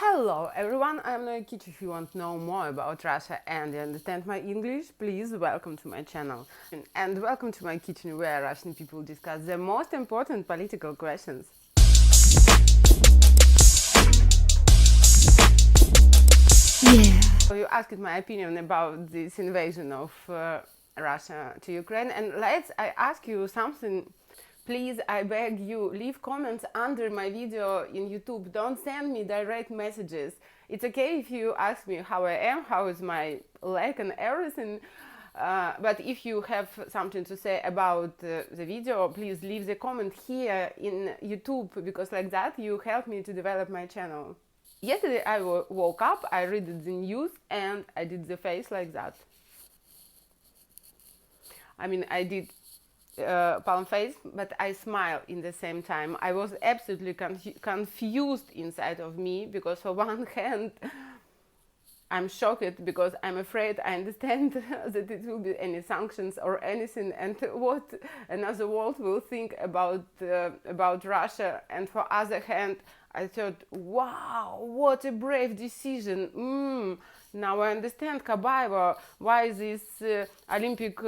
Hello everyone, I'm Nikita. If you want to know more about Russia and you understand my English, please welcome to my channel. And welcome to my kitchen where Russian people discuss the most important political questions. Yeah. So you asked my opinion about this invasion of Russia to Ukraine, and I ask you something. Please, I beg you, leave comments under my video in YouTube. Don't send me direct messages. It's okay if you ask me how I am, how is my leg and everything. But if you have something to say about the video, please leave the comment here in YouTube, because like that you help me to develop my channel. Yesterday I woke up, I read the news and I did the face like that. I mean, I did palm face, but I smile in the same time. I was absolutely confused inside of me, because for one hand I'm shocked because I'm afraid I understand that it will be any sanctions or anything, and what another world will think about Russia. And for other hand, I thought, wow, what a brave decision. Now I understand Kabaeva, why this Olympic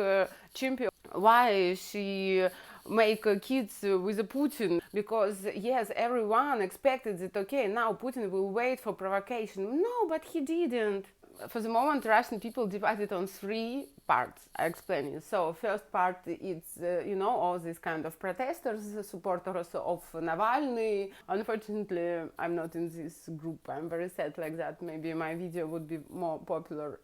champion, why she make kids with Putin, because yes, everyone expected that okay, now Putin will wait for provocation. No, but he didn't. For the moment, Russian people divided on three parts. I explain you. So first part, it's all these kind of protesters, supporters of Navalny. Unfortunately, I'm not in this group. I'm very sad like that. Maybe my video would be more popular.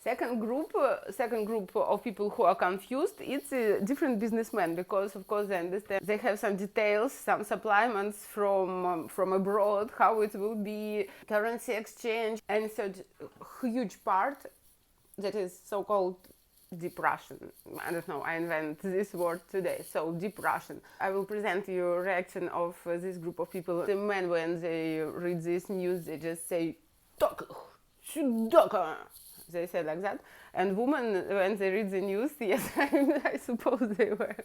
Second group of people who are confused, it's different businessmen, because of course they understand, they have some details, some supplements from abroad, how it will be, currency exchange, and such huge part that is so-called deep Russian. I don't know, I invent this word today. So deep Russian. I will present you a reaction of this group of people. The men, when they read this news, they just say "Tok, shudoka." They said like that. And women, when they read the news, yes, I suppose they were.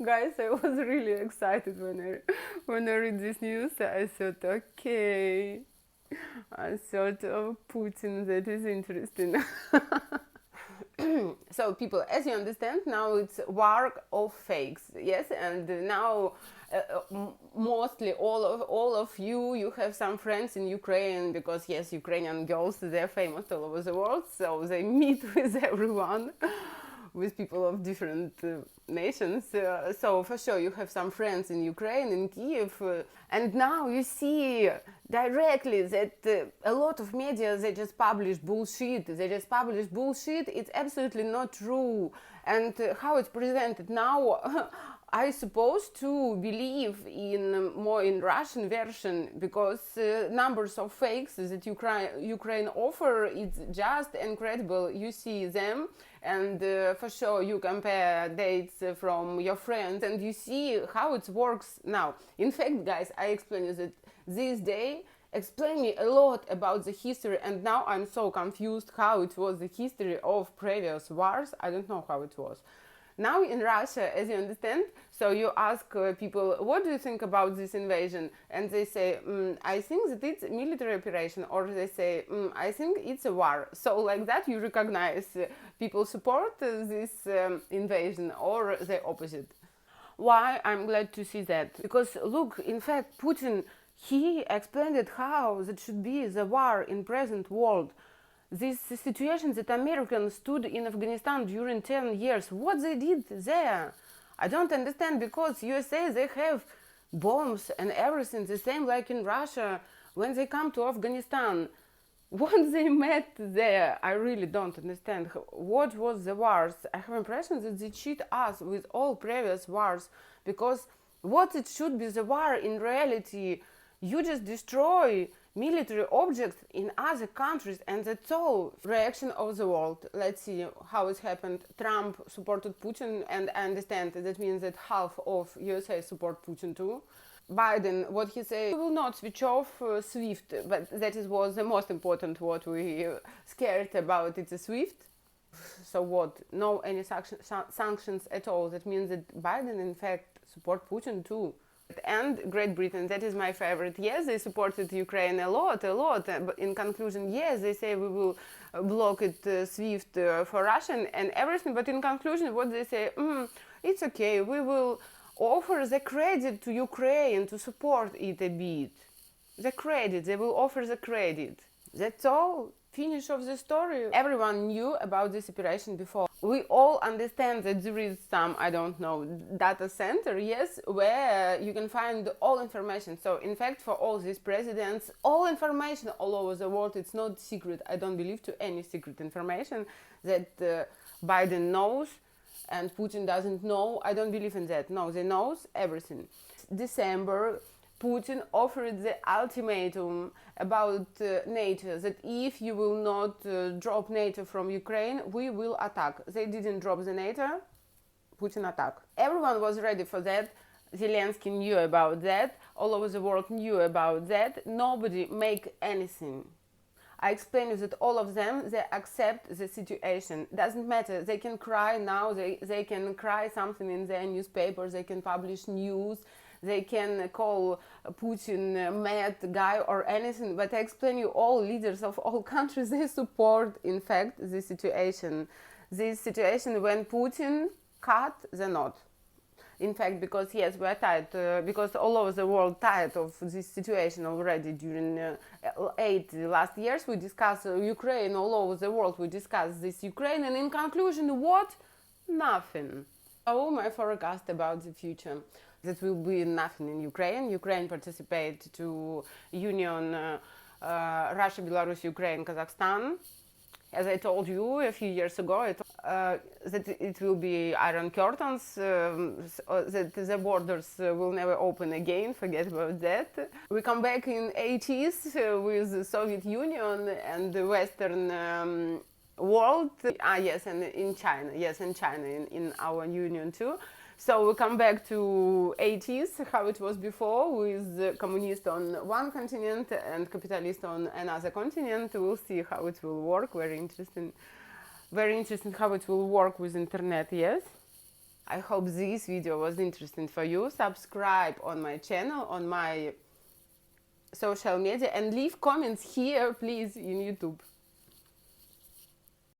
Guys, I was really excited when I read this news. I thought, okay, I thought of Putin, that is interesting. So people, as you understand, now it's war of fakes, yes, and now mostly all of you have some friends in Ukraine, because yes, Ukrainian girls, they're famous all over the world, so they meet with everyone, with people of different nations. So for sure you have some friends in Ukraine, in Kiev, and now you see directly that a lot of media, they just publish bullshit. It's absolutely not true. And how it's presented now, I supposed to believe more in Russian version, because numbers of fakes that Ukraine offer, it's just incredible. You see them, and for sure you compare dates from your friends, and you see how it works now. In fact, guys, I explain you that this day explain me a lot about the history, and now I'm so confused how it was the history of previous wars. I don't know how it was. Now in Russia, as you understand, so you ask people, what do you think about this invasion? And they say, I think that it's a military operation, or they say, I think it's a war. So like that you recognize people support this invasion or the opposite. Why I'm glad to see that? Because look, in fact, Putin, he explained it how that should be the war in present world. This situation that Americans stood in Afghanistan during 10 years, what they did there? I don't understand, because USA, they have bombs and everything, the same like in Russia. When they come to Afghanistan, what they met there, I really don't understand. What was the wars? I have impression that they cheat us with all previous wars, because what it should be the war in reality, you just destroy military objects in other countries, and that's all. Reaction of the world. Let's see how it happened. Trump supported Putin, and I understand that means that half of USA support Putin too. Biden, what he said, we will not switch off SWIFT, but that was the most important what we scared about, it's a SWIFT. So what? No any sanctions at all. That means that Biden in fact support Putin too. And Great Britain, that is my favorite. Yes, they supported Ukraine a lot, but in conclusion, yes, they say we will block it SWIFT for Russian and everything, but in conclusion, what they say, it's okay, we will offer the credit to Ukraine to support it a bit. The credit, they will offer the credit. That's all. Finish of the story. Everyone knew about this operation before. We all understand that there is some, I don't know, data center, yes, where you can find all information. So in fact, for all these presidents, all information all over the world, it's not secret. I don't believe to any secret information that Biden knows and Putin doesn't know. I don't believe in that. No, they knows everything. December, Putin offered the ultimatum about NATO, that if you will not drop NATO from Ukraine, we will attack. They didn't drop the NATO, Putin attacked. Everyone was ready for that. Zelensky knew about that. All over the world knew about that. Nobody make anything. I explained you that all of them, they accept the situation. Doesn't matter. They can cry now. They can cry something in their newspapers. They can publish news. They can call Putin mad guy or anything, but I explain you all leaders of all countries, they support, in fact, this situation. This situation when Putin cut the knot. In fact, because yes, we're tired, because all over the world tired of this situation already during 8 last years. We discussed Ukraine all over the world. We discussed this Ukraine, and in conclusion, what? Nothing. Oh, my forecast about the future. That will be nothing in Ukraine. Ukraine participate to Union Russia, Belarus, Ukraine, Kazakhstan. As I told you a few years ago, that it will be iron curtains, that the borders will never open again, forget about that. We come back in 80s with the Soviet Union and the Western world. Yes, and in China, yes, in China, in our union too. So we come back to 80s, how it was before, with communist on one continent and capitalist on another continent. We'll see how it will work. Very interesting how it will work with internet, yes. I hope this video was interesting for you. Subscribe on my channel, on my social media, and leave comments here, please, in YouTube.